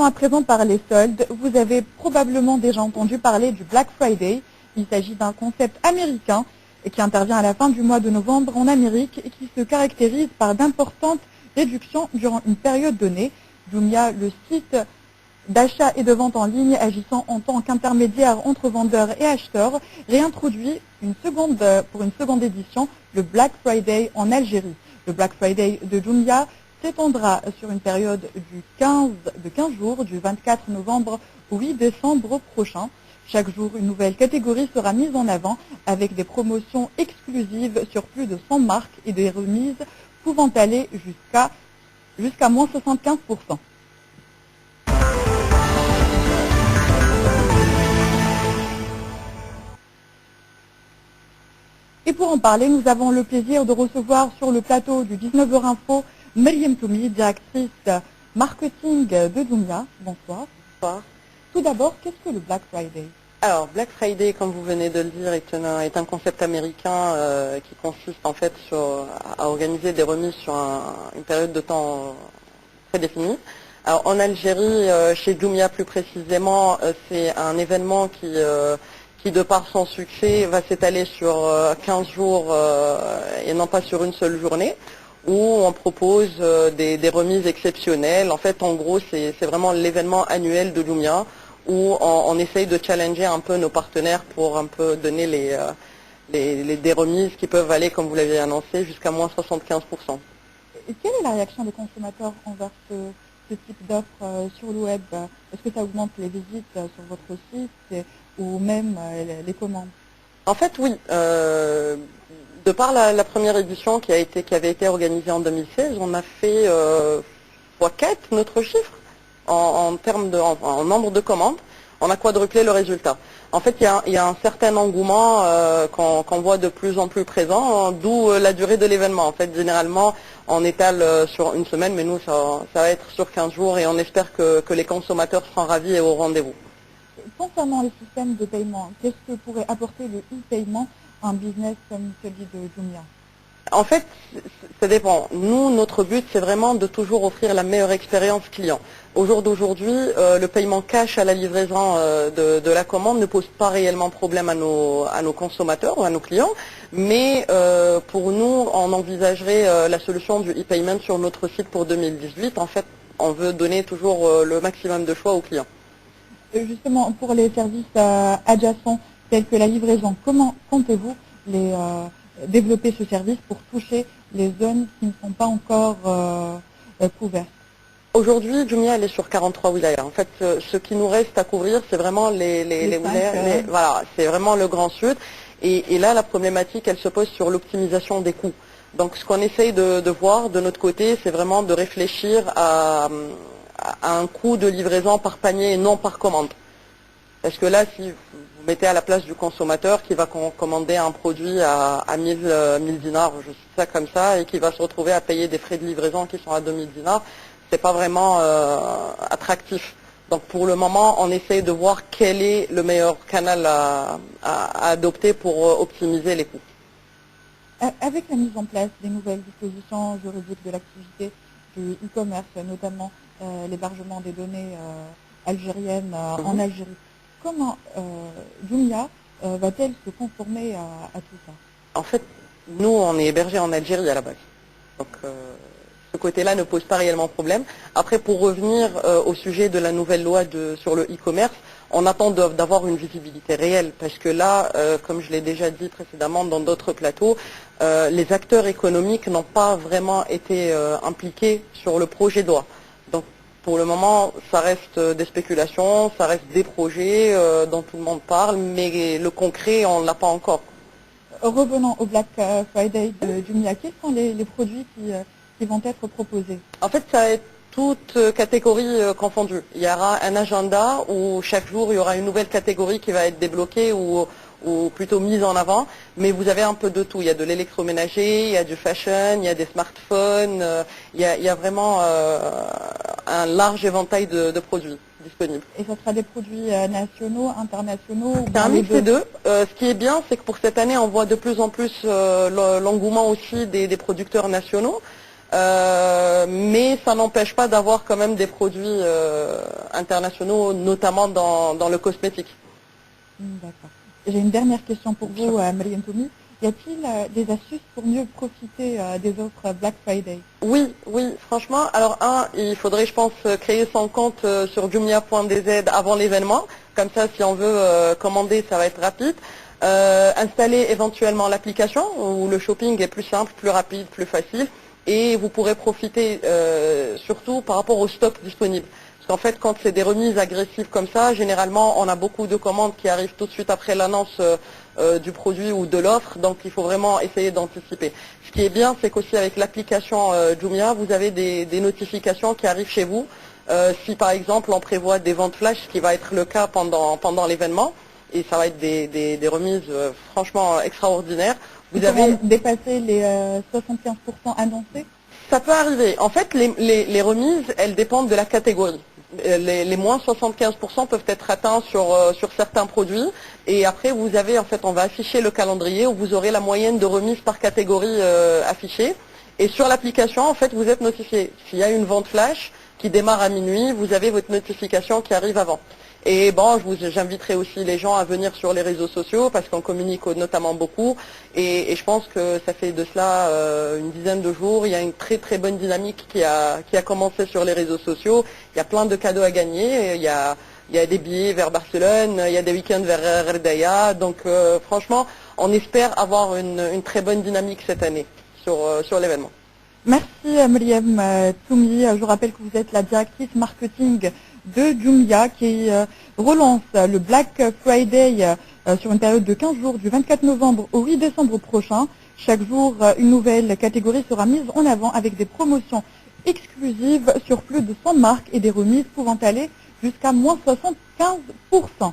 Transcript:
À présent par les soldes, vous avez probablement déjà entendu parler du Black Friday. Il s'agit d'un concept américain qui intervient à la fin du mois de novembre en Amérique et qui se caractérise par d'importantes réductions durant une période donnée. Jumia, le site d'achat et de vente en ligne agissant en tant qu'intermédiaire entre vendeurs et acheteurs, réintroduit pour une seconde édition le Black Friday en Algérie. Le Black Friday de Jumia s'étendra sur une période de 15 jours, du 24 novembre au 8 décembre prochain. Chaque jour, une nouvelle catégorie sera mise en avant avec des promotions exclusives sur plus de 100 marques et des remises pouvant aller jusqu'à moins 75%. Et pour en parler, nous avons le plaisir de recevoir sur le plateau du 19h Info Mariam Toumi, directrice marketing de Jumia. Bonsoir. Bonsoir. Tout d'abord, qu'est-ce que le Black Friday? Alors, Black Friday, comme vous venez de le dire, est un concept américain qui consiste en fait à organiser des remises sur une période de temps prédéfinie. Alors, en Algérie, chez Jumia plus précisément, c'est un événement qui, de par son succès, va s'étaler sur 15 jours et non pas sur une seule journée, où on propose des remises exceptionnelles. En fait, en gros, c'est vraiment l'événement annuel de Jumia, où on essaye de challenger un peu nos partenaires pour un peu donner des remises qui peuvent aller, comme vous l'avez annoncé, jusqu'à moins 75%. Et quelle est la réaction des consommateurs envers ce type d'offre sur le web? Est-ce que ça augmente les visites sur votre site ou même les commandes? En fait, oui. De par la première édition qui avait été organisée en 2016, on a fait x4 notre chiffre en nombre de commandes. On a quadruplé le résultat. En fait, il y a un certain engouement qu'on voit de plus en plus présent, d'où la durée de l'événement. En fait, généralement, on étale sur une semaine, mais nous, ça va être sur 15 jours et on espère que les consommateurs seront ravis et au rendez-vous. Concernant les systèmes de paiement, qu'est-ce que pourrait apporter le e-paiement à un business comme celui de Jumia? En fait, ça dépend. Nous, notre but, c'est vraiment de toujours offrir la meilleure expérience client. Au jour d'aujourd'hui, le paiement cash à la livraison de la commande ne pose pas réellement problème à nos consommateurs ou à nos clients, mais pour nous, on envisagerait la solution du e-payment sur notre site pour 2018. En fait, on veut donner toujours le maximum de choix aux clients. Justement, pour les services adjacents tels que la livraison, comment comptez-vous développer ce service pour toucher les zones qui ne sont pas encore couvertes? Aujourd'hui, Jumia, elle est sur 43 wilayas. En fait, ce qui nous reste à couvrir, c'est vraiment les wilayas. Voilà, c'est vraiment le Grand Sud. Et là, la problématique, elle se pose sur l'optimisation des coûts. Donc, ce qu'on essaye de voir de notre côté, c'est vraiment de réfléchir à un coût de livraison par panier et non par commande. Parce que là, si vous mettez à la place du consommateur qui va commander un produit à 1000 dinars, je sais ça comme ça, et qui va se retrouver à payer des frais de livraison qui sont à 2000 dinars, c'est pas vraiment attractif. Donc pour le moment, on essaye de voir quel est le meilleur canal à adopter pour optimiser les coûts. Avec la mise en place des nouvelles dispositions juridiques de l'activité du e-commerce, notamment l'hébergement des données algériennes en Algérie, comment Jumia va-t-elle se conformer à tout ça? En fait, nous, on est hébergé en Algérie à la base. Donc ce côté-là ne pose pas réellement problème. Après, pour revenir au sujet de la nouvelle loi sur le e-commerce, on attend d'avoir une visibilité réelle parce que là, comme je l'ai déjà dit précédemment dans d'autres plateaux, les acteurs économiques n'ont pas vraiment été impliqués sur le projet de loi. Donc pour le moment, ça reste des spéculations, ça reste des projets dont tout le monde parle, mais le concret, on ne l'a pas encore. Revenons au Black Friday de Jumia, quels sont les produits qui vont être proposés? En fait, ça va être toutes catégories confondues. Il y aura un agenda où chaque jour, il y aura une nouvelle catégorie qui va être débloquée ou plutôt mise en avant. Mais vous avez un peu de tout. Il y a de l'électroménager, il y a du fashion, il y a des smartphones, il y a vraiment un large éventail de produits disponibles. Et ce sera des produits nationaux, internationaux? C'est un mix des deux. Ce qui est bien, c'est que pour cette année, on voit de plus en plus l'engouement aussi des producteurs nationaux. mais ça n'empêche pas d'avoir quand même des produits internationaux, notamment dans le cosmétique. D'accord. J'ai une dernière question pour vous, Mariam Toumi. Y a-t-il des astuces pour mieux profiter des offres Black Friday? Oui, franchement. Alors il faudrait, je pense, créer son compte sur Jumia.dz avant l'événement. Comme ça, si on veut commander, ça va être rapide. Installer éventuellement l'application où le shopping est plus simple, plus rapide, plus facile. Et vous pourrez profiter surtout par rapport au stock disponible. Parce qu'en fait, quand c'est des remises agressives comme ça, généralement, on a beaucoup de commandes qui arrivent tout de suite après l'annonce du produit ou de l'offre. Donc, il faut vraiment essayer d'anticiper. Ce qui est bien, c'est qu'aussi avec l'application Jumia, vous avez des notifications qui arrivent chez vous. Si, par exemple, on prévoit des ventes flash, ce qui va être le cas pendant l'événement, et ça va être des remises franchement extraordinaires. Vous avez dépassé les 75% annoncés? Ça peut arriver. En fait, les remises, elles dépendent de la catégorie. Les moins 75% peuvent être atteints sur certains produits. Et après, vous avez, en fait, on va afficher le calendrier où vous aurez la moyenne de remises par catégorie affichée. Et sur l'application, en fait, vous êtes notifié. S'il y a une vente flash qui démarre à minuit, vous avez votre notification qui arrive avant. Et bon, j'inviterai aussi les gens à venir sur les réseaux sociaux parce qu'on communique notamment beaucoup. Et je pense que ça fait de cela une dizaine de jours. Il y a une très très bonne dynamique qui a commencé sur les réseaux sociaux. Il y a plein de cadeaux à gagner. Il y a des billets vers Barcelone, il y a des week-ends vers Rdaya. Donc franchement, on espère avoir une très bonne dynamique cette année sur l'événement. Merci Mariam Toumi. Je vous rappelle que vous êtes la directrice marketing de Jumia qui relance le Black Friday sur une période de 15 jours du 24 novembre au 8 décembre prochain. Chaque jour, une nouvelle catégorie sera mise en avant avec des promotions exclusives sur plus de 100 marques et des remises pouvant aller jusqu'à moins 75%.